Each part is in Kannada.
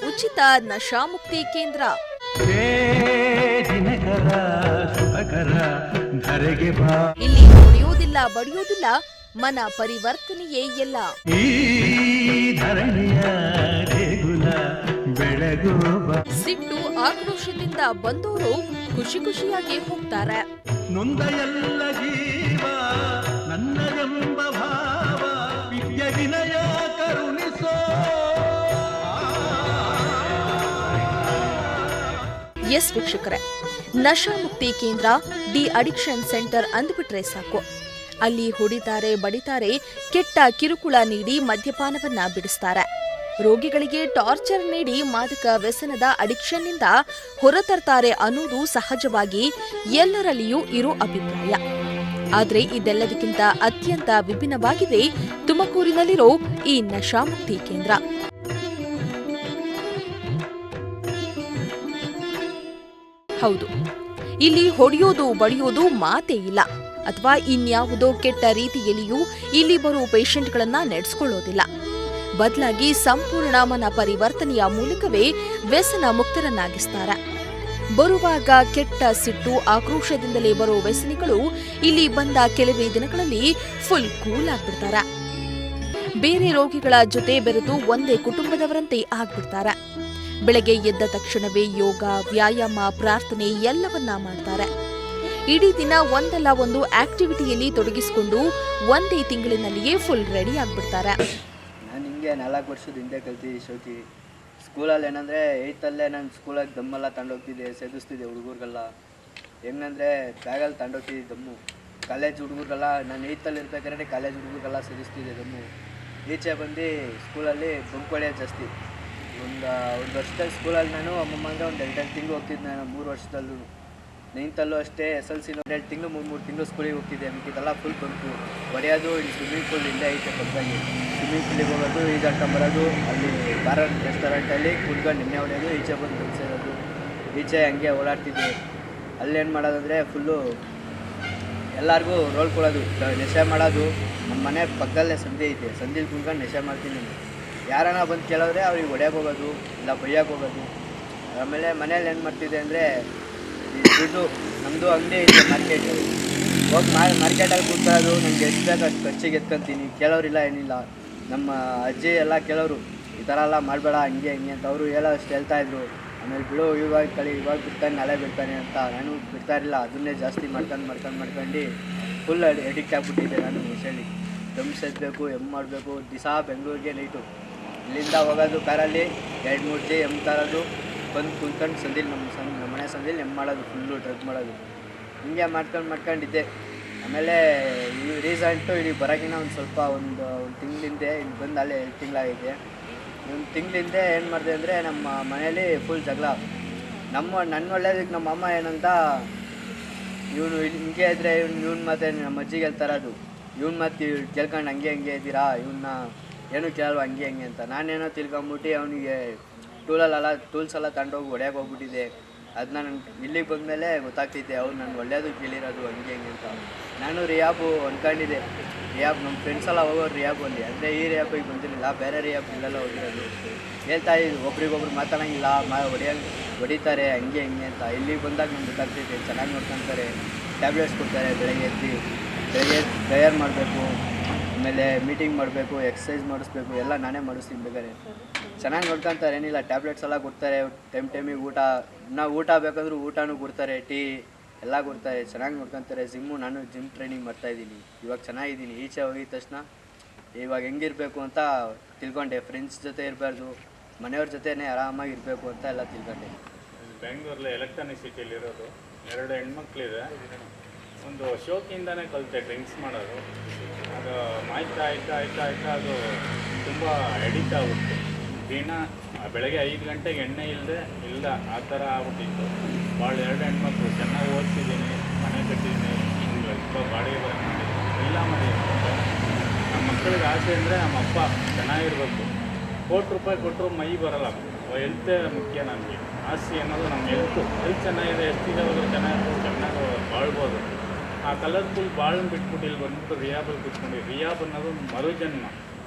ಉಚಿತ ನಶಾಮುಕ್ತಿ ಕೇಂದ್ರ. ಇಲ್ಲಿ ಹೊಡೆಯುವುದಿಲ್ಲ, ಬಡಿಯುವುದಿಲ್ಲ, ಮನ ಪರಿವರ್ತನೆಯೇ ಎಲ್ಲ. ಸಿಟ್ಟು ಆಕ್ರೋಶದಿಂದ ಬಂದವರು ಖುಷಿ ಖುಷಿಯಾಗಿ ಹೋಗ್ತಾರೆ. ನೊಂದ ಎಲ್ಲ ಜೀವ ನನ್ನದೆಂಬ ಭಾವ ವಿದ್ಯ ವಿನಯ ಕರುಣಿಸೋ. ಎಸ್ ವೀಕ್ಷಕರೇ, ನಶಾಮುಕ್ತಿ ಕೇಂದ್ರ, ಡಿ ಅಡಿಕ್ಷನ್ ಸೆಂಟರ್ ಅಂದ್ಬಿಟ್ರೆ ಸಾಕು. ಅಲ್ಲಿ ಹೊಡಿತಾರೆ, ಬಡಿತಾರೆ, ಕೆಟ್ಟ ಕಿರುಕುಳ ನೀಡಿ ಮದ್ಯಪಾನವನ್ನ ಬಿಡಿಸ್ತಾರೆ. ರೋಗಿಗಳಿಗೆ ಟಾರ್ಚರ್ ನೀಡಿ ಮಾದಕ ವ್ಯಸನದ ಅಡಿಕ್ಷನ್ನಿಂದ ಹೊರತರ್ತಾರೆ ಅನ್ನೋದು ಸಹಜವಾಗಿ ಎಲ್ಲರಲ್ಲಿಯೂ ಇರೋ ಅಭಿಪ್ರಾಯ. ಆದರೆ ಇದೆಲ್ಲದಕ್ಕಿಂತ ಅತ್ಯಂತ ವಿಭಿನ್ನವಾಗಿದೆ ತುಮಕೂರಿನಲ್ಲಿರೋ ಈ ನಶಾಮುಕ್ತಿ ಕೇಂದ್ರ. ಹೌದು, ಇಲ್ಲಿ ಹೊಡೆಯೋದು ಬಡಿಯೋದು ಮಾತೇ ಇಲ್ಲ, ಅಥವಾ ಇನ್ಯಾವುದೋ ಕೆಟ್ಟ ರೀತಿಯಲ್ಲಿಯೂ ಇಲ್ಲಿ ಬರುವ ಪೇಷಂಟ್ಗಳನ್ನ ನಡೆಸಿಕೊಳ್ಳೋದಿಲ್ಲ. ಬದಲಾಗಿ ಸಂಪೂರ್ಣ ಮನ ಪರಿವರ್ತನೆಯ ಮೂಲಕವೇ ವ್ಯಸನ ಮುಕ್ತರನ್ನಾಗಿಸ್ತಾರೆ. ಬರುವಾಗ ಕೆಟ್ಟ ಸಿಟ್ಟು ಆಕ್ರೋಶದಿಂದಲೇ ಬರೋ ವ್ಯಸನಿಗಳು ಇಲ್ಲಿ ಬಂದ ಕೆಲವೇ ದಿನಗಳಲ್ಲಿ ಫುಲ್ ಕೂಲ್ ಆಗ್ಬಿಡ್ತಾರೆ. ಬೇರೆ ರೋಗಿಗಳ ಜೊತೆ ಬೆರೆತು ಒಂದೇ ಕುಟುಂಬದವರಂತೆ ಆಗ್ಬಿಡ್ತಾರೆ. ಬೆಳಗ್ಗೆ ಎದ್ದ ತಕ್ಷಣವೇ ಯೋಗ, ವ್ಯಾಯಾಮ, ಪ್ರಾರ್ಥನೆ ಎಲ್ಲವನ್ನ ಮಾಡ್ತಾರೆ. ಇಡೀ ದಿನ ಒಂದಲ್ಲ ಒಂದು ಆಕ್ಟಿವಿಟಿಯಲ್ಲಿ ತೊಡಗಿಸಿಕೊಂಡು ಒಂದೇ ತಿಂಗಳಿನಲ್ಲಿಯೇ ಫುಲ್ ರೆಡಿ ಆಗ್ಬಿಡ್ತಾರೆ. ನಾನು ಹಿಂಗೆ 4 ವರ್ಷದ ಹಿಂದೆ ಕಲ್ತಿದ್ದೆ ಶೋಕಿ. ಸ್ಕೂಲಲ್ಲಿ ಏನಂದರೆ 8th ನಾನು ಸ್ಕೂಲಾಗಿ ದಮ್ಮೆಲ್ಲ ತಗೊಂಡೋಗ್ತಿದ್ದೆ, ಸೇದಿಸ್ತಿದ್ದೆ ಹುಡುಗರಿಗೆಲ್ಲ. ಹೆಂಗಂದರೆ ಬ್ಯಾಗಲ್ಲಿ ತಗೊಂಡೋಗ್ತಿದ್ದೆ ದಮ್ಮು. ಕಾಲೇಜ್ ಹುಡುಗರಿಗೆಲ್ಲ ನಾನು 8th ಇರ್ಬೇಕಾದ್ರೆ ಕಾಲೇಜ್ ಹುಡುಗರಿಗೆಲ್ಲ ಸೇದಿಸ್ತಿದ್ದೆ ದಮ್ಮು. ಈಚೆ ಬಂದು ಸ್ಕೂಲಲ್ಲಿ ಬಂಕ್ ಹೊಡೆಯೋದು ಜಾಸ್ತಿ. ಒಂದು ವರ್ಷದಲ್ಲಿ ಸ್ಕೂಲಲ್ಲಿ ನಾನು ಅಮ್ಮಮ್ಮ ಅಂದರೆ ಒಂದು 2 ತಿಂಗಳು ಹೋಗ್ತಿದ್ದೆ. ನಾನು 3 ವರ್ಷದಲ್ಲೂ 9th ಅಷ್ಟೇ, SLC 2 ತಿಂಗಳು 3 ತಿಂಗಳು ಸ್ಕೂಲಿಗೆ ಹೋಗ್ತಿದ್ದೆ. ಮಿಕ್ಕಿದೆಲ್ಲ ಫುಲ್ ಬಂತು ಹೊಡೆಯೋದು. ಇಲ್ಲಿ ಸ್ವಿಮ್ಮಿಂಗ್ ಪೂಲ್ ಇಲ್ಲೇ ಐತೆ ಪಕ್ಕದಾಗಿ. ಸ್ವಿಮ್ಮಿಂಗ್ ಪೂಲಿಗೆ ಹೋಗೋದು, ಈಜಾಡ್ಕೊಂಡು ಬರೋದು, ಅಲ್ಲಿ ಬಾರ್ ರೆಸ್ಟೋರೆಂಟಲ್ಲಿ ಕುಡ್ಕೊಂಡು ಎಣ್ಣೆ ಹೊಡೆಯೋದು, ಈಚೆ ಬಂದು ಕಲಿಸೋದು. ಈಚೆ ಹಂಗೆ ಓಡಾಡ್ತಿದ್ದೆ. ಅಲ್ಲೇನು ಮಾಡೋದಂದರೆ ಫುಲ್ಲು ಎಲ್ಲರಿಗೂ ರೋಲ್ ಕೊಡೋದು, ನೆಶೆ ಮಾಡೋದು. ನಮ್ಮ ಮನೆ ಪಕ್ಕದಲ್ಲೇ ಸಂಧಿ ಐತೆ, ಸಂಧಿಲಿ ಕುಂತ್ಕೊಂಡು ನೆಶೆ ಮಾಡ್ತೀನಿ. ಯಾರನ್ನ ಬಂದು ಕೇಳಿದ್ರೆ ಅವ್ರಿಗೆ ಹೊಡೆಯೋಕೆ ಹೋಗೋದು, ಇಲ್ಲ ಬೈಯೋಕೆ ಹೋಗೋದು. ಆಮೇಲೆ ಮನೇಲಿ ಏನು ಮಾಡ್ತಿದ್ದೆ ಅಂದರೆ ದುಡ್ಡು, ನಮ್ಮದು ಅಂಗಡಿ ಐತೆ ಮಾರ್ಕೆಟ್, ಹೋಗಿ ಮಾರ್ಕೆಟಲ್ಲಿ ಕೂತ್ಕೊಳ್ಳೋದು. ನನಗೆ ಎಷ್ಟು ಬೇಕು ಅಷ್ಟು ಖರ್ಚಿಗೆ ಎತ್ಕೊತೀನಿ. ಕೇಳೋರಿಲ್ಲ, ಏನಿಲ್ಲ. ನಮ್ಮ ಅಜ್ಜಿ ಎಲ್ಲ ಕೇಳೋರು, ಈ ಥರ ಎಲ್ಲ ಮಾಡಬೇಡ ಹಂಗೆ ಹಿಂಗೆ ಅಂತ. ಅವರು ಅಷ್ಟು ಹೇಳ್ತಾಯಿದ್ರು. ಆಮೇಲೆ ಬಿಡು, ಇವಾಗ ಬಿಡ್ತಾನೆ, ನಾಳೆ ಬಿಡ್ತಾನೆ ಅಂತ. ನಾನು ಬಿಡ್ತಾಯಿರಲಿಲ್ಲ. ಅದನ್ನೇ ಜಾಸ್ತಿ ಮಾಡ್ಕೊಂಡು ಫುಲ್ ಅಡಿಕ್ಟ್ ಆಗಿಬಿಟ್ಟಿದ್ದೆ ನಾನು. ವಿಷಯಲ್ಲಿ ದಮ್ ಸೇದಬೇಕು, ಮಾಡಬೇಕು. ದಿವಸ ಬೆಂಗಳೂರಿಗೆ ನೈಟು ಇಲ್ಲಿಂದ ಹೋಗೋದು ಕಾರಲ್ಲಿ 2-3 ಜಿ ತರೋದು, ಬಂದು ಕುಂತ್ಕೊಂಡು ಸಂದಿಲ್ ನಮ್ಮ ಮನೆ ಸಂದಿಲ್ ಮಾಡೋದು, ಫುಲ್ಲು ಡ್ರಗ್ ಮಾಡೋದು. ಹಿಂಗೆ ಮಾಡ್ಕೊಂಡಿದ್ದೆ. ಆಮೇಲೆ ಈ ರೀಸೆಂಟು ಇಲ್ಲಿ ಬರೋಕ್ಕಿಂತ ಒಂದು ಸ್ವಲ್ಪ ಒಂದು ತಿಂಗಳಿಂದೆ ಇಲ್ಲಿ ಬಂದು ಅಲ್ಲೇ 2 ತಿಂಗಳಾಗಿದೆ. ಒಂದು ತಿಂಗಳಿಂದೆ ಏನು ಮಾಡಿದೆ ಅಂದರೆ ನಮ್ಮ ಮನೇಲಿ ಫುಲ್ ಜಗಳ. ನನ್ನ ಒಳ್ಳೇದಕ್ಕೆ ನಮ್ಮ ಅಮ್ಮ ಏನಂತ, ಇವನು ಹಿಂಗೆ ಇದ್ದರೆ ಇವ್ನು ಮತ್ತೆ ನಮ್ಮ ಅಜ್ಜಿಗೆ ಹೇಳ್ತಾರದು, ಇವ್ನು ಮತ್ತೆ ಕೇಳ್ಕೊಂಡು ಹಂಗೆ ಇದ್ದೀರಾ, ಇವನ್ನ ಏನೂ ಕೇಳಲ್ವ ಹಂಗೆ ಅಂತ. ನಾನೇನೋ ತಿಳ್ಕೊಂಬಿಟ್ಟು ಅವನಿಗೆ ಟೂಲ್ಸ್ ಎಲ್ಲ ತಗೊಂಡೋಗಿ ಹೊಡೆಯೋಕೆ ಹೋಗ್ಬಿಟ್ಟಿದ್ದೆ. ಅದನ್ನ ನನಗೆ ಇಲ್ಲಿಗೆ ಬಂದಮೇಲೆ ಗೊತ್ತಾಗ್ತಿದ್ದೆ, ಅವ್ರು ನಾನು ಒಳ್ಳೆಯದು ಕೇಳಿರೋದು ಹಂಗೆ ಅಂತ. ನಾನು ರಿಯಾಬು ಅಂದ್ಕೊಂಡಿದ್ದೆ. ರಿಯಾಬ್ ನಮ್ಮ ಫ್ರೆಂಡ್ಸ್ ಎಲ್ಲ ಹೋಗೋರು ರಿಯಾಬಲ್ಲಿ. ಅಂದರೆ ಈ ರಿಯಾಬಿಗೆ ಬಂದಿರಲಿಲ್ಲ, ಬೇರೆ ರಿಯಾಬ್ ಇಲ್ಲೆಲ್ಲ ಹೋಗಿರೋದು. ಹೇಳ್ತಾಯಿದ್ದು ಒಬ್ರಿಗೊಬ್ರು ಮಾತಾಡೋಂಗಿಲ್ಲ, ಹೊಡಿತಾರೆ ಹಂಗೆ ಅಂತ. ಇಲ್ಲಿಗೆ ಬಂದಾಗ ನಮ್ಗೆ ಗೊತ್ತಾಗ್ತಿದ್ದೆ, ಚೆನ್ನಾಗಿ ನೋಡ್ಕೊತಾರೆ, ಟ್ಯಾಬ್ಲೆಟ್ಸ್ ಕೊಡ್ತಾರೆ. ಬೆಳಗ್ಗೆ ಪ್ರೇಯರ್ ಮಾಡಬೇಕು, ಆಮೇಲೆ ಮೀಟಿಂಗ್ ಮಾಡಬೇಕು, ಎಕ್ಸಸೈಸ್ ಮಾಡಿಸ್ಬೇಕು, ಎಲ್ಲ ನಾನೇ ಮಾಡಿಸ್ತೀನಿ. ಬೇಕಾದ್ರೆ ಚೆನ್ನಾಗಿ ನೋಡ್ಕೊತಾರೆ, ಏನಿಲ್ಲ. ಟ್ಯಾಬ್ಲೆಟ್ಸ್ ಎಲ್ಲ ಕೊಡ್ತಾರೆ, ಟೈಮಿಗೆ ಊಟ ಬೇಕಾದ್ರೂ ಊಟನೂ ಕೊಡ್ತಾರೆ, ಟೀ ಎಲ್ಲ ಕೊಡ್ತಾರೆ, ಚೆನ್ನಾಗಿ ನೋಡ್ಕೊತಾರೆ. ನಾನು ಜಿಮ್ ಟ್ರೈನಿಂಗ್ ಮಾಡ್ತಾಯಿದ್ದೀನಿ. ಇವಾಗ ಚೆನ್ನಾಗಿದ್ದೀನಿ. ಈಚೆ ಹೋಗಿದ ತಕ್ಷಣ ಇವಾಗ ಹೆಂಗಿರಬೇಕು ಅಂತ ತಿಳ್ಕೊಂಡೆ. ಫ್ರೆಂಡ್ಸ್ ಜೊತೆ ಇರಬಾರ್ದು, ಮನೆಯವ್ರ ಜೊತೆನೇ ಆರಾಮಾಗಿ ಇರಬೇಕು ಅಂತ ಎಲ್ಲ ತಿಳ್ಕೊಂಡೆ. ಬೆಂಗಳೂರಲ್ಲಿ ಎಲೆಕ್ಟ್ರಾನಿಕ್ ಸಿಟಿಯಲ್ಲಿರೋದು 2 ಹೆಣ್ಮಕ್ಳಿದೆ. ಒಂದು ಶೋಕಿಂದನೇ ಕಲಿತೆ ಡ್ರಿಂಕ್ಸ್ ಮಾಡೋದು. ಅದು ಆಯ್ತಾ ಅದು ತುಂಬ ಎಡಿಕ್ಟ್ ಆಗುತ್ತೆ. ದಿನ ಬೆಳಗ್ಗೆ 5 ಗಂಟೆಗೆ ಎಣ್ಣೆ ಇಲ್ಲ ಆ ಥರ ಆಗ್ಬಿಟ್ಟಿತ್ತು. ಭಾಳ 2 ಹೆಣ್ಮಕ್ಳು, ಚೆನ್ನಾಗಿ ಓದ್ತಿದ್ದೀನಿ, ಮನೆ ಕಟ್ಟಿದ್ದೀನಿ, ಸ್ವಲ್ಪ ಬಾಡಿಗೆ ಬರೋಕ್ಕೆ ಎಲ್ಲ ಮಾಡಿದ್ದೀನಿ. ನಮ್ಮ ಮಕ್ಕಳಿಗೆ ಆಸೆ ಅಂದರೆ ನಮ್ಮ ಅಪ್ಪ ಚೆನ್ನಾಗಿರ್ಬೇಕು. ₹1 ಕೊಟ್ಟರು ಮೈ ಬರೋಲ್ಲ. ಹೆಲ್ತೇ ಮುಖ್ಯ ನಮಗೆ. ಆಸೆ ಅನ್ನೋದು ನಮ್ಮ ಹೆಲ್ತ್ ಚೆನ್ನಾಗಿದೆ, ಎಷ್ಟಿದೆ ಚೆನ್ನಾಗಿ ಬಾಳ್ಬೋದು. ಆ ಕಲರ್ಫುಲ್ ಬಾಳನ್ನು ಬಿಟ್ಬಿಟ್ಟು ಇಲ್ಲಿ ಬಂದ್ಬಿಟ್ಟು ರಿಯಾಬಲ್ಲಿ ಕೂತ್ಕೊಂಡು, ರಿಯಾಬ್ ಅನ್ನೋದು ಮರುಜನ್ಮ.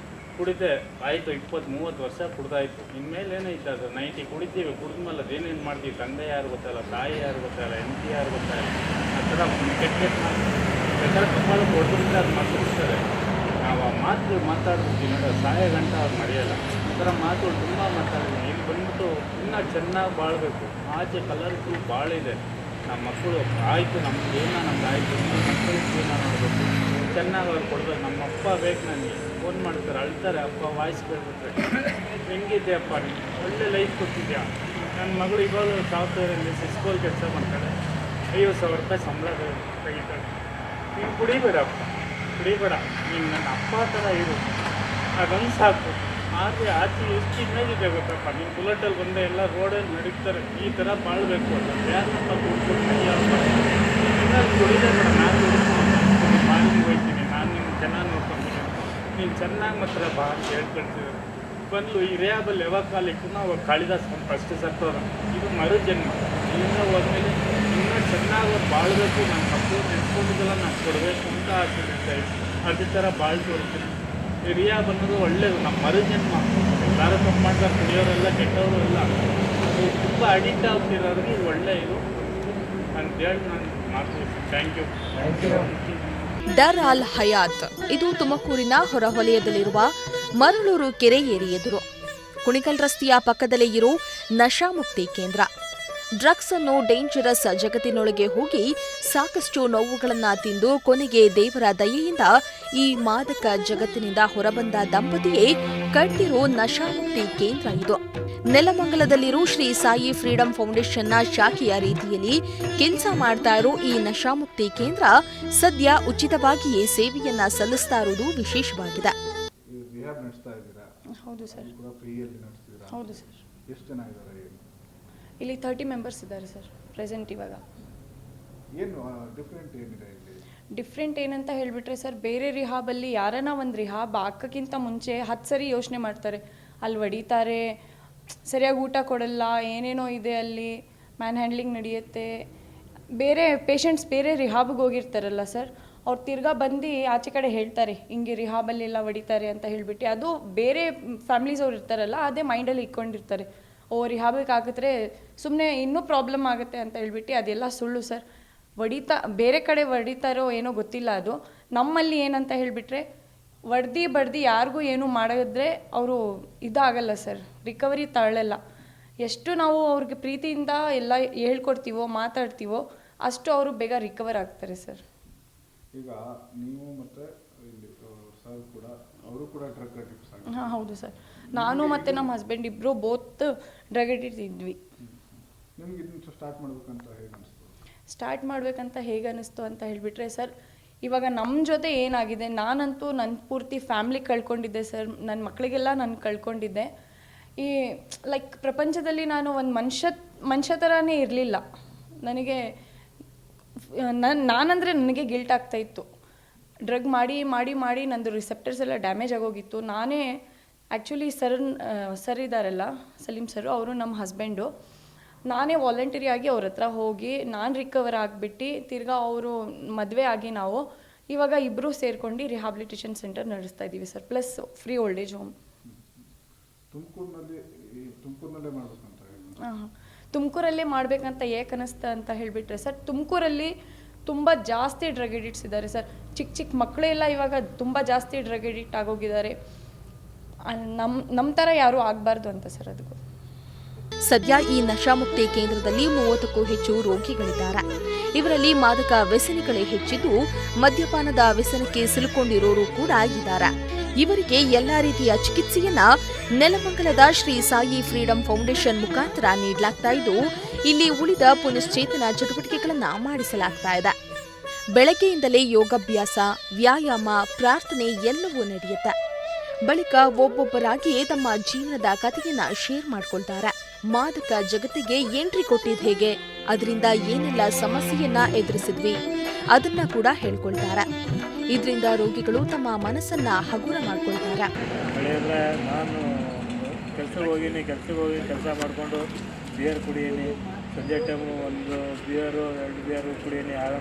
ಕುಡಿದೆ ಆಯಿತು 20-30 ವರ್ಷ ಕುಡ್ದಾಯ್ತು. ಇನ್ಮೇಲೆ ಏನೈತೆ ಅದು 90 ಕುಡಿತೀವಿ. ಕುಡಿದ್ಮೇಲೆ ಅದೇನೇನು ಮಾಡ್ತೀವಿ, ತಂದೆ ಯಾರು ಗೊತ್ತಲ್ಲ, ತಾಯಿ ಯಾರು ಗೊತ್ತಲ್ಲ, ಹೆಂಡತಿ ಯಾರು ಗೊತ್ತಲ್ಲ, ಆ ಥರ ಕೆಟ್ಟ ಬೇಕಾದ್ರೆ ಕಪಾಳು ಕೊಡೋದ್ರಿಂದ ಅದು ಮರ್ತುಬಿಡ್ತಾರೆ. ನಾವು ಆ ಮಾತುಗಳು ಮಾತಾಡ್ಬಿಡ್ತೀವಿ ನೋಡಿ, ಸಾಯ ಗಂಟ ಅವ್ರು ಮರೆಯಲ್ಲ. ಆ ಥರ ಮಾತುಗಳು ತುಂಬ ಮಾತಾಡಿದ್ದೀನಿ. ಇಲ್ಲಿ ಬಂದ್ಬಿಟ್ಟು ಇನ್ನೂ ಚೆನ್ನಾಗಿ ಬಾಳಬೇಕು. ಆಚೆ ಕಲರ್ಫುಲ್ ಭಾಳ ಇದೆ. ನಮ್ಮ ಮಕ್ಕಳು ಆಯಿತು, ನಮ್ಗೆ ನಮ್ಗೆ ಆಯಿತು, ನಮ್ಮ ಮಕ್ಕಳಿಗೆ ಜೀವನ ಮಾಡಬೇಕು, ಚೆನ್ನಾಗಿ ಅವ್ರು ಕೊಡ್ಬೇಕು. ನಮ್ಮ ಅಪ್ಪ ಬೇಕು ನನಗೆ, ಫೋನ್ ಮಾಡ್ತಾರೆ, ಅಳ್ತಾರೆ, ಅಪ್ಪ ವಾಯ್ಸ್ ಕೇಳ್ಬಿಟ್ರೆ ಹೆಂಗಿದೆ ಅಪ್ಪ, ನೀನು ಒಳ್ಳೆ ಲೈಫ್ ಕೊಟ್ಟಿದ್ಯಾ. ನನ್ನ ಮಗಳು ಇವಾಗ ಸಾಫ್ಟ್ವೇರಲ್ಲಿ ಸಿಸ್ಕೋಲ್ ಕೆಲಸ ಮಾಡ್ತಾಳೆ, 50,000 ರೂಪಾಯಿ ಸಂಬಳ ತೆಗಿತಾಳೆ. ನೀನು ಕುಡಿಬೇಡಪ್ಪ, ಕುಡಿಬೇಡ, ನೀನು ನನ್ನ ಅಪ್ಪ ಥರ ಇರು, ಅದೊಂದು ಸಾಕು. ಆದರೆ ಆಚೆ ಎಷ್ಟು ಇಮೇಜ್ ಇದೆ ಗೊತ್ತಪ್ಪ, ನೀನು ಬುಲೆಟಲ್ಲಿ ಬಂದೆ, ಎಲ್ಲ ರೋಡಲ್ಲಿ ನಡೀತಾರೆ, ಈ ಥರ ಬಾಳಬೇಕು ಅಂತ ಯಾರನ್ನಪ್ಪ ಕುಡ್ಕೊಂಡು ಏನಾದ್ರು ಕುಡಿದೇ ಬೇಡ. ನಾನು ಬಾಳಿಗೆ ಹೋಗ್ತೀನಿ, ನಾನು ನಿಮ್ಗೆ ಚೆನ್ನಾಗಿ ನೋಡ್ಕೊತೀನಿ, ನೀನು ಚೆನ್ನಾಗಿ ಮಾತ್ರ ಬಾ ಅಂತ ಹೇಳ್ಕೊಳ್ತಿದ್ದಾರೆ. ಬಂದು ಈ ರೇಹಬಲ್ಲಿ ಯಾವಾಗ ಕಾಲಿಟ್ಟು ನಾವು ಕಾಳಿದಾಸ್ ಫಸ್ಟ್ ಸತ್ತೋದ. ಇದು ಮರು ಜನ್ಮ. ಇಲ್ಲಿಂದ ಹೋದ್ಮೇಲೆ ಇನ್ನೂ ಚೆನ್ನಾಗಿ ಅವ್ರು ಬಾಳಬೇಕು, ನನ್ನ ಮಕ್ಕಳು ನೆನ್ಸ್ಕೊಂಡಿದ್ದೆಲ್ಲ ನಾನು ಕೊಡಬೇಕು ಅಂತ ಆಸೆ. ಅದೇ ಥರ ಬಾಳ್ತು ಹೋಗ್ತೀನಿ. ಈ ರಿಯಾಬ್ ಅನ್ನೋದು ಒಳ್ಳೆಯದು, ನಮ್ಮ ಮರು ಜನ್ಮ. ಎಲ್ಲರೂ ತಪ್ಪು ಮಾಡ್ತಾರೆ, ಕುಡಿಯೋರೆಲ್ಲ ಕೆಟ್ಟವರು ಎಲ್ಲ, ಅದು ತುಂಬ ಅಡಿಕ್ಟ್ ಆಗ್ತಿರೋರಿಗೆ ಇದು ಒಳ್ಳೆಯ ಇದು ಅಂತೇಳಿ ನಾನು ಮಾತು. Thank you. ಡರ್ ಅಲ್ ಹಯಾತ್ ಇದು ತುಮಕೂರಿನ ಹೊರವಲಯದಲ್ಲಿರುವ ಮರಳೂರು ಕೆರೆ ಏರಿ ಎದುರು ಕುಣಿಗಲ್ ರಸ್ತೆಯ ಪಕ್ಕದಲ್ಲೇ ಇರೋ ನಶಾಮುಕ್ತಿ ಕೇಂದ್ರ. ಡ್ರಗ್ಸ್ ಅನ್ನು ಡೇಂಜರಸ್ ಜಗತ್ತಿನೊಳಗೆ ಹೋಗಿ ಸಾಕಷ್ಟು ನೋವುಗಳನ್ನ ತಿಂದು ಕೊನೆಗೆ ದೇವರ ದಯೆಯಿಂದ ಈ ಮಾದಕ ಜಗತ್ತಿನಿಂದ ಹೊರಬಂದ ದಂಪತಿಯೇ ಕಟ್ಟಿರೋ ನಶಾಮುಕ್ತಿ ಕೇಂದ್ರ ಇದು. ನೆಲಮಂಗಲದಲ್ಲಿರೋ ಶ್ರೀ ಸಾಯಿ ಫ್ರೀಡಂ ಫೌಂಡೇಶನ್ನ ಶಾಖೆಯ ರೀತಿಯಲ್ಲಿ ಕೆಲಸ ಮಾಡ್ತಾ ಇರೋ ಈ ನಶಾಮುಕ್ತಿ ಕೇಂದ್ರ ಸದ್ಯ ಉಚಿತವಾಗಿಯೇ ಸೇವೆಯನ್ನ ಸಲ್ಲಿಸ್ತಾ ಇರುವುದು ವಿಶೇಷವಾಗಿದೆ. ಹೌದು ಸರ್. ಹೌದು ಸರ್. ಎಷ್ಟು ಜನ ಇದ್ದಾರೆ ಇಲ್ಲಿ? 30 ಮೆಂಬರ್ಸ್ ಇದ್ದಾರೆ ಸರ್ ಪ್ರೆಸೆಂಟ್ ಇವಾಗ. ಏನು ಡಿಫ್ರೆಂಟ್ ಏನಿದೆ ಇಲ್ಲಿ? ಡಿಫ್ರೆಂಟ್ ಏನಂತ ಹೇಳಿಬಿಟ್ರೆ ಸರ್, ಬೇರೆ ರಿಹಾಬಲ್ಲಿ ಯಾರನ್ನ ಒಂದು ರಿಹಾಬ್ ಹಾಕೋಕ್ಕಿಂತ ಮುಂಚೆ 10 ಸರಿ ಯೋಚನೆ ಮಾಡ್ತಾರೆ. ಅಲ್ಲಿ ಹೊಡಿತಾರೆ, ಸರಿಯಾಗಿ ಊಟ ಕೊಡಲ್ಲ, ಏನೇನೋ ಇದೆ ಅಲ್ಲಿ, ಮ್ಯಾನ್ ಹ್ಯಾಂಡ್ಲಿಂಗ್ ನಡೆಯುತ್ತೆ. ಬೇರೆ ಪೇಷಂಟ್ಸ್ ಬೇರೆ ರಿಹಾಬ್ಗೆ ಹೋಗಿರ್ತಾರಲ್ಲ ಸರ್, ಅವ್ರು ತಿರ್ಗಾ ಬಂದು ಆಚೆ ಕಡೆ ಹೇಳ್ತಾರೆ ಹಿಂಗೆ ರಿಹಾಬಲ್ಲಿ ಎಲ್ಲ ಹೊಡಿತಾರೆ ಅಂತ ಹೇಳಿಬಿಟ್ಟು. ಅದು ಬೇರೆ ಫ್ಯಾಮ್ಲೀಸ್ ಅವ್ರು ಇರ್ತಾರಲ್ಲ, ಅದೇ ಮೈಂಡಲ್ಲಿ ಇಟ್ಕೊಂಡಿರ್ತಾರೆ, ಓ ರಿಹಾಬಿಗೆ ಹಾಕಿದ್ರೆ ಸುಮ್ಮನೆ ಇನ್ನೂ ಪ್ರಾಬ್ಲಮ್ ಆಗುತ್ತೆ ಅಂತ ಹೇಳ್ಬಿಟ್ಟು. ಅದೆಲ್ಲ ಸುಳ್ಳು ಸರ್. ಬೇರೆ ಕಡೆ ಹೊಡಿತಾರೋ ಏನೋ ಗೊತ್ತಿಲ್ಲ. ಅದು ನಮ್ಮಲ್ಲಿ ಏನಂತ ಹೇಳಿಬಿಟ್ರೆ, ಬಡ್ದು ಯಾರಿಗೂ ಏನು ಮಾಡಿದ್ರೆ ಅವರು ಇದಾಗಲ್ಲ ಸರ್, ರಿಕವರಿ ತಾಳಲ್ಲ. ಎಷ್ಟು ನಾವು ಅವ್ರಿಗೆ ಪ್ರೀತಿಯಿಂದ ಎಲ್ಲ ಹೇಳ್ಕೊಡ್ತೀವೋ ಮಾತಾಡ್ತೀವೋ ಅಷ್ಟು ಅವರು ಬೇಗ ರಿಕವರ್ ಆಗ್ತಾರೆ ಸರ್. ಈಗ ನೀವು ಮತ್ತು ಸರ್ ಕೂಡ, ಅವರು ಕೂಡ ಡ್ರಗ್ ಅಡಿಕ್ಟ್ಸ್? ಹಾಂ ಹೌದು ಸರ್. ನಾನು ಮತ್ತು ನಮ್ಮ ಹಸ್ಬೆಂಡ್ ಇಬ್ಬರು ಬೋತ್ ಡ್ರಗ್ ಅಡಿಕ್ಟ್ಸ್ ಇದ್ವಿ. ನಿಮ್ಗೆ ಇದನ್ನು ಸ್ಟಾರ್ಟ್ ಮಾಡಬೇಕಂತ ಹೇಗೆ ಅನಿಸ್ತು? ಸ್ಟಾರ್ಟ್ ಮಾಡಬೇಕಂತ ಹೇಗೆ ಅನ್ನಿಸ್ತು ಅಂತ ಹೇಳಿಬಿಟ್ರೆ ಸರ್, ಇವಾಗ ನಮ್ಮ ಜೊತೆ ಏನಾಗಿದೆ, ನಾನಂತೂ ನನ್ನ ಪೂರ್ತಿ ಫ್ಯಾಮ್ಲಿ ಕಳ್ಕೊಂಡಿದ್ದೆ ಸರ್, ನನ್ನ ಮಕ್ಕಳಿಗೆಲ್ಲ ನಾನು ಕಳ್ಕೊಂಡಿದ್ದೆ. ಈ ಲೈಕ್ ಪ್ರಪಂಚದಲ್ಲಿ ನಾನು ಒಂದು ಮನುಷ್ಯ ಥರನೇ ಇರಲಿಲ್ಲ. ನನಗೆ ನಾನಂದರೆ ನನಗೆ ಗಿಲ್ಟ್ ಆಗ್ತಾಯಿತ್ತು. ಡ್ರಗ್ ಮಾಡಿ ನಂದು ರಿಸೆಪ್ಟರ್ಸ್ ಎಲ್ಲ ಡ್ಯಾಮೇಜ್ ಆಗೋಗಿತ್ತು. ನಾನೇ ಆ್ಯಕ್ಚುಲಿ ಸರ್ ಇದ್ದಾರಲ್ಲ, ಸಲೀಂ ಸರು, ಅವರು ನಮ್ಮ ಹಸ್ಬೆಂಡು. ನಾನೇ ವಾಲಂಟರಿ ಆಗಿ ಅವ್ರ ಹತ್ರ ಹೋಗಿ ನಾನು ರಿಕವರ್ ಆಗಿಬಿಟ್ಟು ತಿರ್ಗಾ ಅವರು ಮದುವೆ ಆಗಿ ನಾವು ಇವಾಗ ಇಬ್ಬರು ಸೇರ್ಕೊಂಡು ರಿಹಾಬಿಲಿಟೇಷನ್ ಸೆಂಟರ್ ನಡೆಸ್ತಾ ಇದ್ದೀವಿ sir, plus free old age home. ತುಮಕೂರಲ್ಲೇ ಮಾಡಬೇಕಂತ? ಹಾಂ, ತುಮಕೂರಲ್ಲೇ ಮಾಡಬೇಕಂತ ಏಕೆ ಅನ್ನಿಸ್ತಾ ಅಂತ ಹೇಳಿಬಿಟ್ರೆ ಸರ್, ತುಮಕೂರಲ್ಲಿ ತುಂಬ ಜಾಸ್ತಿ ಡ್ರಗ್ ಎಡಿಕ್ಟ್ಸ್ ಇದ್ದಾರೆ ಸರ್. ಚಿಕ್ಕ ಮಕ್ಕಳೆಲ್ಲ ಇವಾಗ ತುಂಬ ಜಾಸ್ತಿ ಡ್ರಗ್ ಎಡಿಕ್ಟ್ ಆಗೋಗಿದ್ದಾರೆ. ನಮ್ಮ ಥರ ಯಾರೂ ಆಗಬಾರ್ದು ಅಂತ ಸರ್. ಅದಕ್ಕೂ ಸದ್ಯ ಈ ನಶಾಮುಕ್ತಿ ಕೇಂದ್ರದಲ್ಲಿ 30ಕ್ಕೂ ಹೆಚ್ಚು ರೋಗಿಗಳಿದ್ದಾರೆ. ಇವರಲ್ಲಿ ಮಾದಕ ವ್ಯಸನಿಗಳೇ ಹೆಚ್ಚಿದ್ದು, ಮದ್ಯಪಾನದ ವ್ಯಸನಕ್ಕೆ ಸಿಲುಕೊಂಡಿರೋರು ಕೂಡ ಇದ್ದಾರೆ. ಇವರಿಗೆ ಎಲ್ಲಾ ರೀತಿಯ ಚಿಕಿತ್ಸೆಯನ್ನ ನೆಲಮಂಗಲದ ಶ್ರೀ ಸಾಯಿ ಫ್ರೀಡಂ ಫೌಂಡೇಶನ್ ಮುಖಾಂತರ ನೀಡಲಾಗ್ತಾ ಇದ್ದು, ಇಲ್ಲಿ ಉಳಿದ ಪುನಶ್ಚೇತನ ಚಟುವಟಿಕೆಗಳನ್ನ ಮಾಡಿಸಲಾಗ್ತಾ ಇದೆ. ಬೆಳಗ್ಗೆಯಿಂದಲೇ ಯೋಗಾಭ್ಯಾಸ, ವ್ಯಾಯಾಮ, ಪ್ರಾರ್ಥನೆ ಎಲ್ಲವೂ ನಡೆಯುತ್ತೆ. ಬಳಿಕ ಒಬ್ಬೊಬ್ಬರಾಗಿ ತಮ್ಮ ಜೀವನದ ಕಥೆಯನ್ನ ಶೇರ್ ಮಾಡ್ಕೊಳ್ತಾರೆ. ಮಾದಕ ಜಗತ್ತಿಗೆ ಎಂಟ್ರಿ ಕೊಟ್ಟಿದ್ ಹೇಗೆ, ಅದರಿಂದ ಏನೆಲ್ಲ ಸಮಸ್ಯೆಯನ್ನ ಎದುರಿಸಿದ್ವಿ ಅದನ್ನ ಕೂಡ ಹೇಳ್ಕೊಳ್ತಾರೆ. ಇದರಿಂದ ರೋಗಿಗಳು ತಮ್ಮ ಮನಸ್ಸನ್ನ ಹಗುರ ಮಾಡ್ಕೊಳ್ತಾರೆ. ನಾನು ಕೆಲಸಕ್ಕೆ ಹೋಗಿ ಕೆಲಸ ಮಾಡಿಕೊಂಡು ಬಿಯರ್ ಕುಡಿಯೀನಿ. ಸಂಜೆ ಟೈಮು 1 ಬಿಯರು 2 ಬಿಯರು ಕುಡಿಯೀನಿ. ಆಗ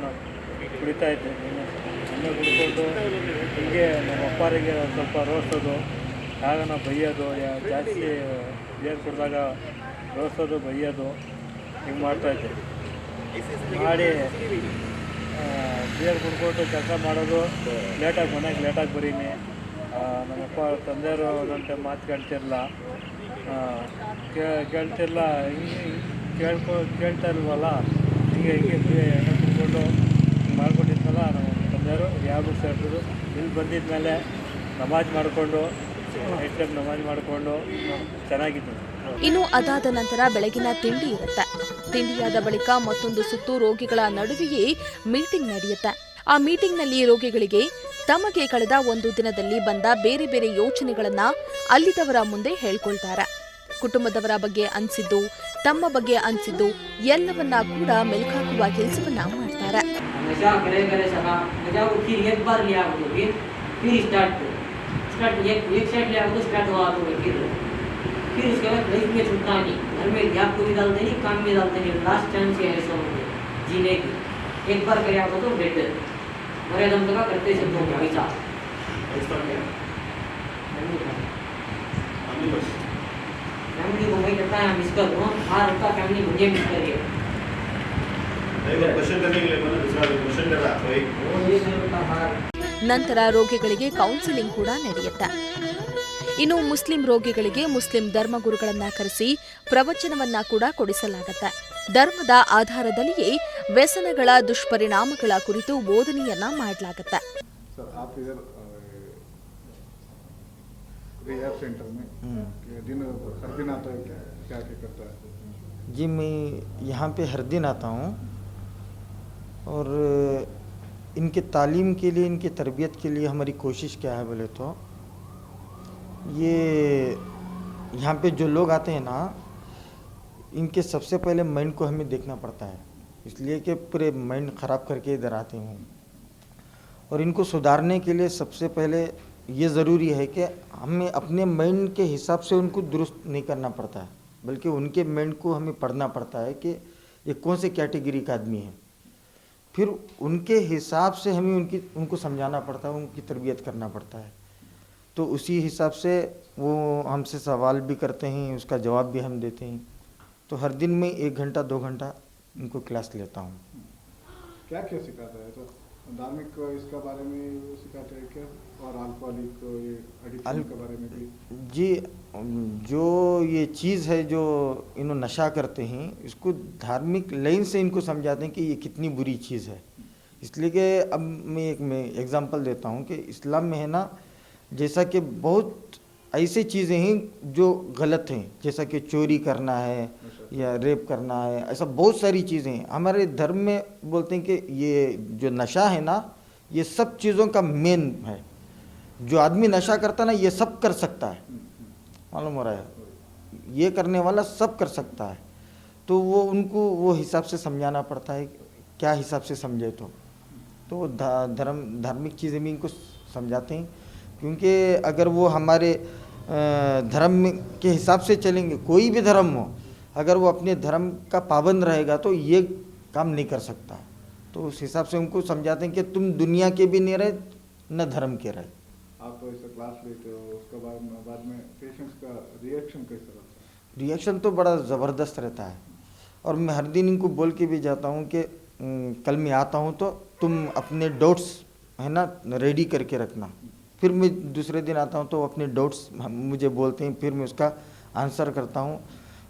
ಕುಡಿತಾ ಇದ್ದೆ. ಎಣ್ಣೆ ಕುಡ್ಕೊಂಡು ಹೀಗೆ ನಮ್ಮ ಅಪ್ಪರಿಗೆ ಸ್ವಲ್ಪ ರೋಸೋದು, ಯಾರನ್ನ ಬೈಯೋದು ಜಾಸ್ತಿ ಬಿಯರ್ ಕುಡಿದಾಗ ರೋಸೋದು ಬೈಯೋದು ಹಿಂಗೆ ಮಾಡ್ತಾಯಿದ್ದೆ. ಮಾಡಿ ಬಿಯರ್ ಕುಡ್ಕೊಟ್ಟು ಕೆಲಸ ಮಾಡೋದು, ಲೇಟಾಗಿ ಮನೆಗೆ ಲೇಟಾಗಿ ಬರೀನಿ. ನಮ್ಮಪ್ಪ ತಂದೆಯವರು ಒಂದೊಂದು ಟೈಮ್ ಮಾತು ಕೇಳ್ತಿರಲಿಲ್ಲ, ಕೇಳ್ತಿರಲಿಲ್ಲ. ಕೇಳ್ತಾ ಇಲ್ವಲ್ಲ, ಹಿಂಗೆ ಎಣ್ಣೆ ಕುಡ್ಕೊಂಡು ಹಿಂಗೆ ಮಾಡ್ಕೊಂಡಿದ್ನಲ್ಲ. ನಮ್ಮ ತಂದೆಯವರು ಯಾವಾಗೂ ಸೇರಿದ್ರು. ಇಲ್ಲಿ ಬಂದಿದ್ದ ಮೇಲೆ ನಮಾಜ್ ಮಾಡಿಕೊಂಡು ನೈಟ್ ಟೈಮ್ ನಮಾಜ್ ಮಾಡಿಕೊಂಡು ಚೆನ್ನಾಗಿತ್ತು. ಇನ್ನು ಅದಾದ ನಂತರ ಬೆಳಗಿನ ತಿಂಡಿ ಇರುತ್ತೆ. ತಿಂಡಿಯಾದ ಬಳಿಕ ಮತ್ತೊಂದು ಸುತ್ತು ರೋಗಿಗಳ ನಡುವೆಯೇ ಮೀಟಿಂಗ್ ನಡೆಯುತ್ತೆ. ಆ ಮೀಟಿಂಗ್ನಲ್ಲಿ ರೋಗಿಗಳಿಗೆ ತಮಗೆ ಕಳೆದ ಒಂದು ದಿನದಲ್ಲಿ ಬಂದ ಬೇರೆ ಬೇರೆ ಯೋಚನೆಗಳನ್ನ ಅಲ್ಲಿದ್ದವರ ಮುಂದೆ ಹೇಳ್ಕೊಳ್ತಾರೆ. ಕುಟುಂಬದವರ ಬಗ್ಗೆ ಅನ್ಸಿದ್ದು, ತಮ್ಮ ಬಗ್ಗೆ ಅನ್ಸಿದ್ದು ಎಲ್ಲವನ್ನ ಕೂಡ ಮೆಲ್ಕಾಕುವ ಕೆಲಸವನ್ನ ಮಾಡ್ತಾರೆ. फिर उसके बाद लाइफ में छूटना नहीं, घर में गैप को भी डालते नहीं, काम में डालते नहीं. लास्ट चांस ये है सब जीने की. एक बार करे आपको तो बेटर मरे दम तक करते सब लोग हमेशा फैमिली को मैं कहता है मिस कर दो. हर आपका फैमिली मुझे मिस करिए. क्वेश्चन करने के लिए मैंने दूसरा क्वेश्चन कर रहा था. ये सब का बाहर ನಂತರ ರೋಗಿಗಳಿಗೆ ಕೌನ್ಸಿಲಿಂಗ್ ಕೂಡ ನಡೆಯುತ್ತೆ. ಇನ್ನು ಮುಸ್ಲಿಂ ರೋಗಿಗಳಿಗೆ ಮುಸ್ಲಿಂ ಧರ್ಮಗುರುಗಳನ್ನ ಕರೆಸಿ ಪ್ರವಚನವನ್ನ ಕೂಡ ಕೊಡಿಸಲಾಗುತ್ತೆ. ಧರ್ಮದ ಆಧಾರದಲ್ಲಿಯೇ ವ್ಯಸನಗಳ ದುಷ್ಪರಿಣಾಮಗಳ ಕುರಿತು ಬೋಧನೆಯನ್ನ ಮಾಡಲಾಗುತ್ತೆ. सर आप इधर रिहैब सेंटर में दिन हर दिन आता है, क्या क्या करता है? जी मैं यहाँ पे हर दिन आता हूँ और इनके तालीम के लिए, इनकी तरबियत के लिए हमारी कोशिश क्या है बोले तो ये यहाँ पे जो लोग आते हैं ना, इनके सबसे पहले माइंड को हमें देखना पड़ता है, इसलिए कि पूरे माइंड ख़राब करके इधर आते हैं. और इनको सुधारने के लिए सबसे पहले ये ज़रूरी है कि हमें अपने माइंड के हिसाब से उनको दुरुस्त नहीं करना पड़ता है, बल्कि उनके माइंड को हमें पढ़ना पड़ता है कि ये कौन से कैटेगरी का आदमी है. फिर उनके हिसाब से हमें उनको समझाना पड़ता है, उनकी तरबियत करना पड़ता है. तो उसी हिसाब से वो हमसे सवाल भी करते हैं, उसका जवाब भी हम देते हैं. तो हर दिन में 1 घंटा 2 घंटा उनको क्लास लेता हूँ. क्या क्या सिखाता है? तो धार्मिक इसका बारे में सिखाते हैं क्या, और अल्कोहलिक एडिक्शन के बारे में भी? जी जो ये चीज़ है जो इन्होंने नशा करते हैं, इसको धार्मिक लाइन से इनको समझाते हैं कि ये कितनी बुरी चीज़ है. इसलिए कि अब मैं एग्जांपल देता हूँ कि इस्लाम में है ना, जैसा कि बहुत ऐसी चीज़ें हैं जो गलत हैं, जैसा कि चोरी करना है या रेप करना है, ऐसा बहुत सारी चीज़ें हैं. हमारे धर्म में बोलते हैं कि ये जो नशा है ना, ये सब चीज़ों का मेन है. जो आदमी नशा करता है ना, ये सब कर सकता है, मालूम हो रहा है, ये करने वाला सब कर सकता है. तो वो उनको वो हिसाब से समझाना पड़ता है, क्या हिसाब से समझे. तो धार्मिक चीज़ें भी इनको समझाते हैं, क्योंकि अगर वो हमारे धर्म के हिसाब से चलेंगे, कोई भी धर्म हो, अगर वो अपने धर्म का पाबंद रहेगा तो ये काम नहीं कर सकता. तो उस हिसाब से उनको समझाते हैं कि तुम दुनिया के भी नहीं रहे, न धर्म के रहे. आप ऐसे क्लास लेते हो, उसके बाद में पेशेंट्स का रिएक्शन कैसा रहता है? रिएक्शन तो बड़ा ज़बरदस्त रहता है. और मैं हर दिन इनको बोल के भी जाता हूँ कि कल मैं आता हूँ तो तुम अपने डाउट्स है ना रेडी करके रखना. फिर मैं दूसरे दिन आता हूँ तो अपने डाउट्स मुझे बोलते हैं, फिर मैं उसका आंसर करता हूँ.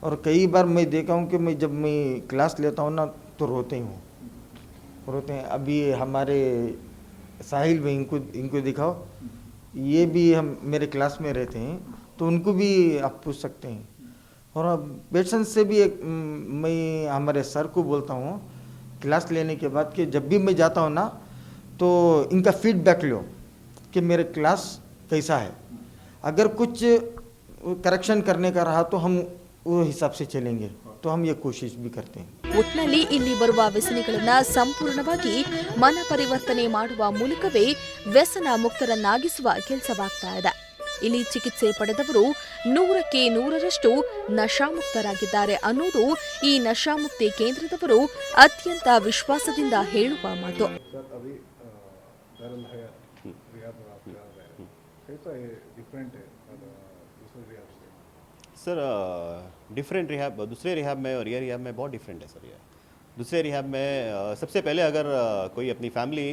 और कई बार मैं देखा हूँ कि जब मैं क्लास लेता हूँ ना तो रोते हैं. अभी हमारे साहिल भाई, इनको दिखाओ, ये भी हम मेरे क्लास में रहते हैं, तो उनको भी आप पूछ सकते हैं. और पेशेंट से भी मैं हमारे सर को बोलता हूँ क्लास लेने के बाद कि जब भी मैं जाता हूँ ना तो इनका फीडबैक लो कि मेरे क्लास कैसा है. अगर कुछ करेक्शन करने का रहा तो हम वो हिसाब से चलेंगे, तो हम ये कोशिश भी करते हैं. ಒಟ್ನಲ್ಲಿ ಇಲ್ಲಿ ಬರುವ ವ್ಯಸನಿಗಳನ್ನ ಸಂಪೂರ್ಣವಾಗಿ ಮನ ಪರಿವರ್ತನೆ ಮಾಡುವ ಮೂಲಕವೇ ವ್ಯಸನ ಮುಕ್ತರನ್ನಾಗಿಸುವ ಕೆಲಸವಾಗ್ತಾ ಇದೆ. ಇಲ್ಲಿ ಚಿಕಿತ್ಸೆ ಪಡೆದವರು 100ಕ್ಕೆ 100ರಷ್ಟು ನಶಾಮುಕ್ತರಾಗಿದ್ದಾರೆ ಅನ್ನೋದು ಈ ನಶಾಮುಕ್ತಿ ಕೇಂದ್ರದವರು ಅತ್ಯಂತ ವಿಶ್ವಾಸದಿಂದ ಹೇಳುವ ಮಾತು. कैसा है, डिफरेंट है सर डिफरेंट रिहैब, दूसरे रिहैब में और ये रिहैब में बहुत डिफरेंट है सर। ये दूसरे रिहैब में सबसे पहले अगर कोई अपनी फैमिली,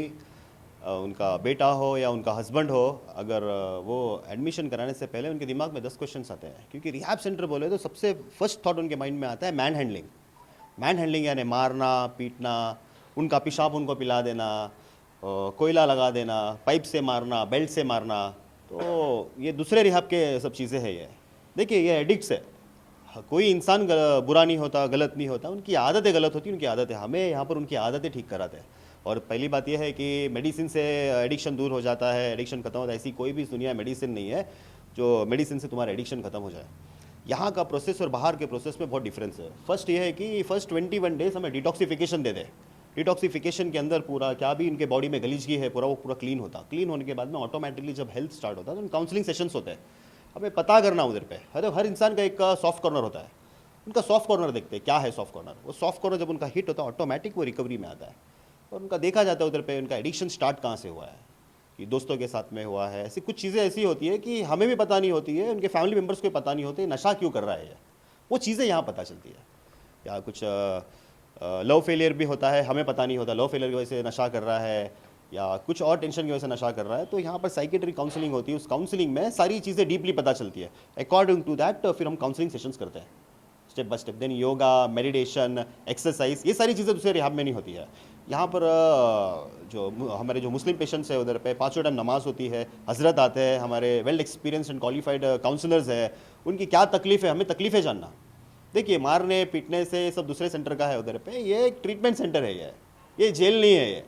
उनका बेटा हो या उनका हस्बैंड हो, अगर वो एडमिशन कराने से पहले उनके दिमाग में 10 क्वेश्चंस आते हैं। क्योंकि रिहैब सेंटर बोले तो सबसे फर्स्ट थॉट उनके माइंड में आता है मैन हैंडलिंग। मैन हैंडलिंग यानी मारना, पीटना, उनका पेशाब उनको पिला देना, कोयला लगा देना, पाइप से मारना, बेल्ट से मारना। तो ये दूसरे रिहैब के सब चीज़ें हैं। ये देखिए, ये एडिक्ट्स है। कोई इंसान बुरा नहीं होता, गलत नहीं होता, उनकी आदतें गलत होती, उनकी आदतें, हमें यहाँ पर उनकी आदतें ठीक कराते हैं। और पहली बात यह है कि मेडिसिन से एडिक्शन दूर हो जाता है, एडिक्शन खत्म होता है। ऐसी कोई भी दुनिया मेडिसिन नहीं है जो मेडिसिन से तुम्हारा एडिक्शन खत्म हो जाए। यहाँ का प्रोसेस और बाहर के प्रोसेस में बहुत डिफरेंस है। फर्स्ट ये है कि फर्स्ट 21 डेज हमें डिटॉक्सिफिकेशन दे दे। डिटॉक्सिफिकेशन के अंदर पूरा क्या भी उनके बॉडी में गलीजगी है पूरा, वो पूरा क्लीन होता। क्लीन होने के बाद में ऑटोमेटिकली जब हेल्थ स्टार्ट होता है तो काउंसलिंग सेशंस होते हैं। हमें पता करना उधर पे हर इंसान का एक सॉफ्ट कॉर्नर होता है। उनका सॉफ्ट कॉर्नर देखते हैं क्या है सॉफ्ट कॉर्नर। वो सॉफ्ट कॉर्नर जब उनका हिट होता है ऑटोमेटिक वो रिकवरी में आता है। और उनका देखा जाता है उधर पे उनका एडिक्शन स्टार्ट कहाँ से हुआ है, कि दोस्तों के साथ में हुआ है। ऐसी कुछ चीज़ें ऐसी होती है कि हमें भी पता नहीं होती है, उनके फैमिली मेम्बर्स को पता नहीं होती नशा क्यों कर रहा है। वो चीज़ें यहाँ पता चलती है। या कुछ लव फेलियर भी होता है, हमें पता नहीं होता लव फेलियर की वजह से नशा कर रहा है या कुछ और टेंशन की वजह से नशा कर रहा है। तो यहाँ पर साइकेट्रिक काउंसलिंग होती है। उस काउंसलिंग में सारी चीज़ें डीपली पता चलती है। अकॉर्डिंग टू दैट फिर हम काउंसलिंग सेशंस करते हैं step by step. Then yoga, meditation, exercise, ये सारी चीज़ें दूसरे रिहाब में नहीं होती है। यहाँ पर जो हमारे जो मुस्लिम पेशेंट्स है उधर पे 5 टाइम नमाज होती है, हजरत आते हैं, हमारे well experience and qualified counsellors है। उनकी क्या तकलीफ है, हमें तकलीफ़ें जानना। देखिए, मारने पीटने से सब दूसरे सेंटर का है उधर पे। ये एक ट्रीटमेंट सेंटर है, ये जेल नहीं है। ये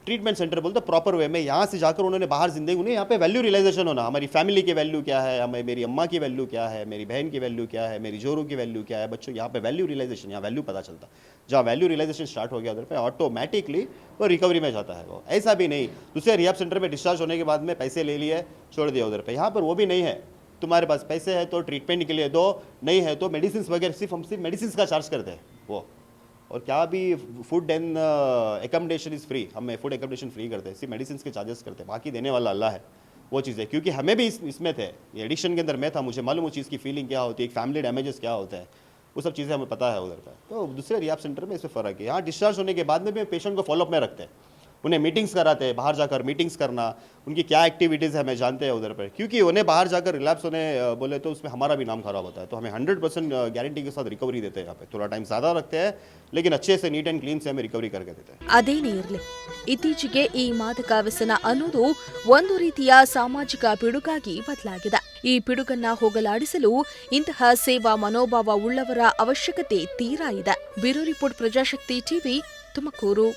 ट्रीटमेंट सेंटर बोलते प्रॉपर वे में। यहाँ से जाकर उन्होंने बाहर जिंदगी, उन्हें यहाँ पे वैल्यू रियलाइजेशन होना, हमारी फैमिली की वैल्यू क्या है, हमें मेरी अम्मा की वैल्यू क्या है, मेरी बहन की वैल्यू क्या है, मेरी जोरू की वैल्यू क्या है। बच्चों यहाँ पे वैल्यू रियलाइजेशन, यहाँ वैल्यू पता चलता। जहाँ वैल्यू रियलाइजेशन स्टार्ट हो गया उधर पे ऑटोमेटिकली वो रिकवरी में जाता है। वो ऐसा भी नहीं दूसरे रिहैब सेंटर में डिस्चार्ज होने के बाद में पैसे ले लिए छोड़ दिया उधर पे। यहाँ पर वो भी नहीं है। तुम्हारे पास पैसे है तो ट्रीटमेंट के लिए दो, नहीं है तो मेडिसिन वगैरह, हम सिर्फ मेडिसिन का चार्ज करते हैं वो। और क्या भी food and accommodation is free, हमें फूड एकोमोडेशन फ्री करते हैं, सिर्फ मेडिसिन के चार्जेस करते हैं। बाकी देने वाला अल्लाह है। वो चीज़ है, क्योंकि हमें भी इसमें थे, ये एडिक्शन के अंदर मैं था, मुझे मालूम वो चीज़ की फीलिंग क्या होती है, एक फैमिली डैमेजेस क्या होते हैं, वो सब चीज़ें हमें पता है उधर का। तो दूसरे रिहैब सेंटर में इसमें फ़र्क है। यहाँ डिस्चार्ज होने के बाद में भी पेशेंट को फॉलोअप में रखते हैं, उन्हें मीटिंग्स कराते हैं, बाहर जाकर मीटिंग्स करना, उनकी क्या एक्टिविटीज़ है हमें जानते हैं उधर पर। क्योंकि उन्हें बाहर जाकर रिलैप्स होने बोले तो उसमें हमारा भी नाम खराब होता है। तो हमें 100% गारंटी के साथ रिकवरी देते हैं। यहाँ पे थोड़ा टाइम ज़्यादा रखते हैं, लेकिन अच्छे से नीट एंड क्लीन से हमें रिकवरी करके देते हैं। ಅದೇನೇ ಇರಲಿ, ಇತ್ತೀಚೆಗೆ ಈ ಮಾದಕ ವ್ಯಸನ ಅನ್ನೋದು ಒಂದು ರೀತಿಯ ಸಾಮಾಜಿಕ ಪಿಡುಗಾಗಿ ಬದಲಾಗಿದೆ. ಈ ಪಿಡುಗನ್ನ ಹೋಗಲಾಡಿಸಲು ಇಂತಹ ಸೇವಾ ಮನೋಭಾವ ಉಳ್ಳವರ ಅವಶ್ಯಕತೆ ತೀರಾ ಇದೆ. Bureau report, Prajashakti TV, Tumakuru.